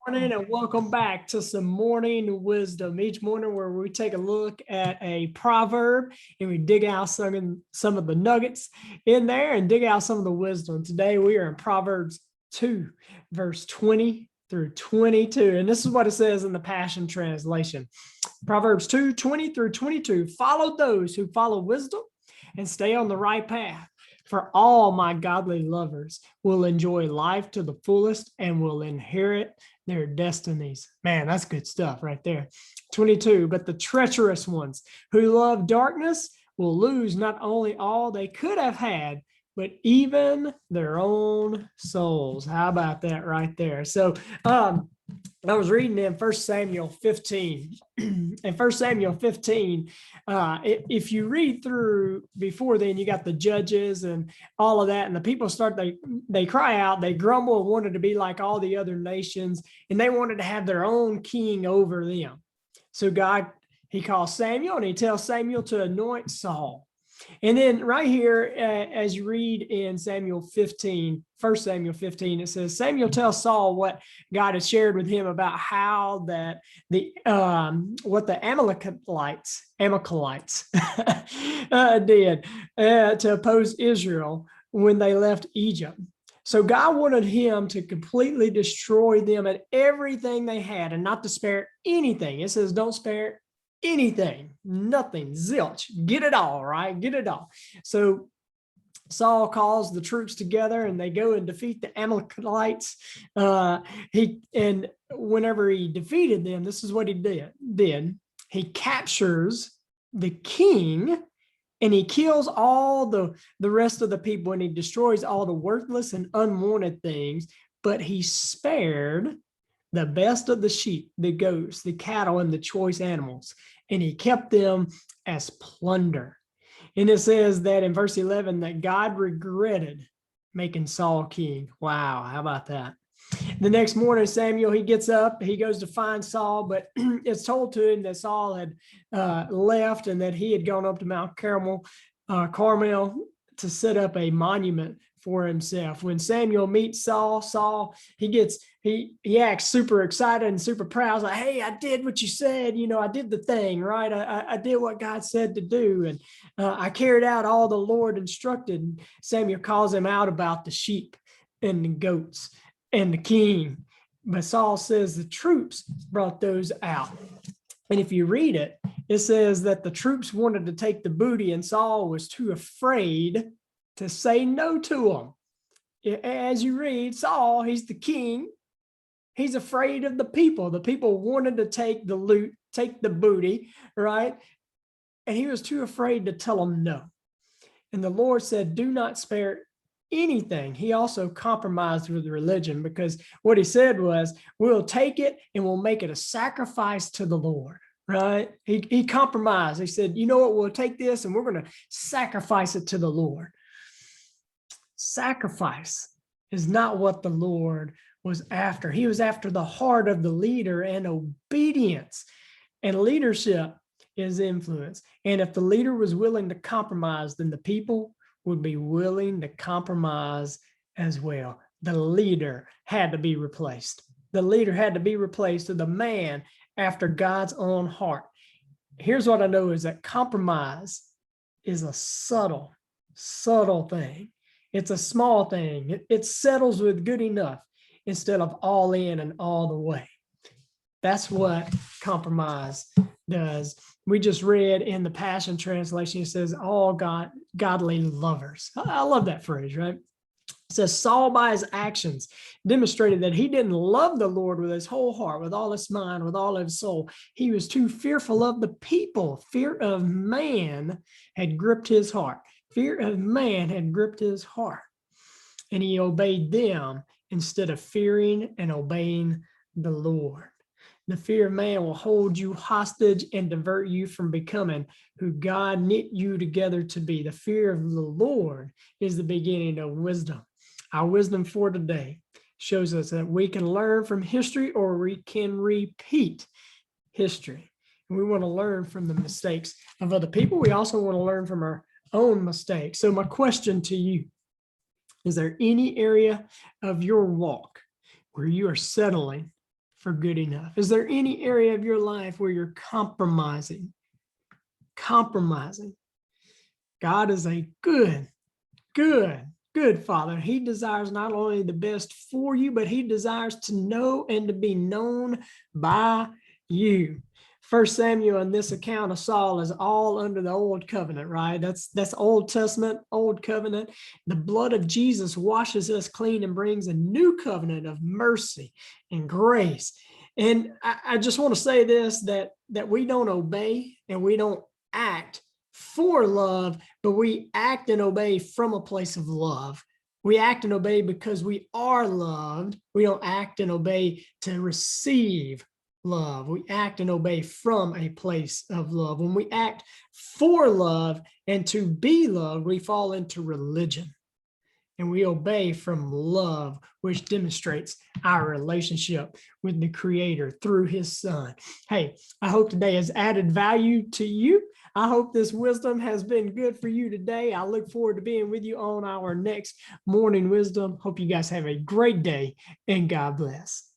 Morning and welcome back to some morning wisdom. Each morning where we take a look at a proverb and we dig out some of the nuggets in there and dig out some of the wisdom. Today we are in Proverbs 2, verse 20 through 22. And this is what it says in the Passion Translation. Proverbs 2, 20 through 22. Follow those who follow wisdom and stay on the right path. For all my godly lovers will enjoy life to the fullest and will inherit their destinies. Man, that's good stuff right there. 22, but the treacherous ones who love darkness will lose not only all they could have had, but even their own souls. How about that right there? So I was reading in 1 Samuel 15. In 1 Samuel 15, if you read through before then, you got the judges and all of that, and the people they cry out, they grumble, wanted to be like all the other nations, and they wanted to have their own king over them. So God, he calls Samuel, and he tells Samuel to anoint Saul. And then right here, as you read in Samuel 15, 1 Samuel 15, it says, Samuel tells Saul what God has shared with him about how that what the Amalekites did to oppose Israel when they left Egypt. So God wanted him to completely destroy them and everything they had and not to spare anything. It says, don't spare anything, nothing, zilch, get it all, right? Get it all. So Saul calls the troops together and they go and defeat the Amalekites. And whenever he defeated them, this is what he did. He captures the king and he kills all the rest of the people and he destroys all the worthless and unwanted things, but he spared the best of the sheep, the goats, the cattle, and the choice animals, and he kept them as plunder. And it says that in verse 11 that God regretted making Saul king. Wow, how about that? The next morning, Samuel, he gets up, he goes to find Saul, but it's told to him that Saul had left and that he had gone up to Mount Carmel to set up a monument for himself. When Samuel meets Saul, he acts super excited and super proud. He's like, hey, I did what you said. I did the thing, right? I did what God said to do. And I carried out all the Lord instructed. Samuel calls him out about the sheep and the goats and the king. But Saul says the troops brought those out. And if you read it, it says that the troops wanted to take the booty and Saul was too afraid to say no to them. As you read, Saul, he's the king. He's afraid of the people. The people wanted to take the loot, take the booty, right? And he was too afraid to tell them no. And the Lord said, do not spare anything. He also compromised with religion because what he said was, we'll take it and we'll make it a sacrifice to the Lord. Right? He compromised. He said, you know what, we'll take this and we're going to sacrifice it to the Lord. Sacrifice is not what the Lord was after. He was after the heart of the leader and obedience. And leadership is influence. And if the leader was willing to compromise, then the people would be willing to compromise as well. The leader had to be replaced. The leader had to be replaced to the man after God's own heart. Here's what I know is that compromise is a subtle thing. It's a small thing. It settles with good enough instead of all in and all the way. That's what compromise does. We just read in the Passion Translation, it says, all godly lovers. I love that phrase, right? It says, Saul by his actions demonstrated that he didn't love the Lord with his whole heart, with all his mind, with all his soul. He was too fearful of the people. Fear of man had gripped his heart. Fear of man had gripped his heart. And he obeyed them instead of fearing and obeying the Lord. The fear of man will hold you hostage and divert you from becoming who God knit you together to be. The fear of the Lord is the beginning of wisdom. Our wisdom for today shows us that we can learn from history or we can repeat history. And we want to learn from the mistakes of other people. We also want to learn from our own mistakes. So my question to you, is there any area of your walk where you are settling for good enough? Is there any area of your life where you're compromising? Compromising. God is a good, good Father. He desires not only the best for you, but he desires to know and to be known by you. First Samuel in this account of Saul is all under the old covenant, right? That's Old Testament, old covenant. The blood of Jesus washes us clean and brings a new covenant of mercy and grace. And I just want to say this, that we don't obey and we don't act for love, but we act and obey from a place of love. We act and obey because we are loved. We don't act and obey to receive love. We act and obey from a place of love. When we act for love and to be loved, we fall into religion. And we obey from love, which demonstrates our relationship with the Creator through his Son. Hey, I hope today has added value to you. I hope this wisdom has been good for you today. I look forward to being with you on our next morning wisdom. Hope you guys have a great day, and God bless.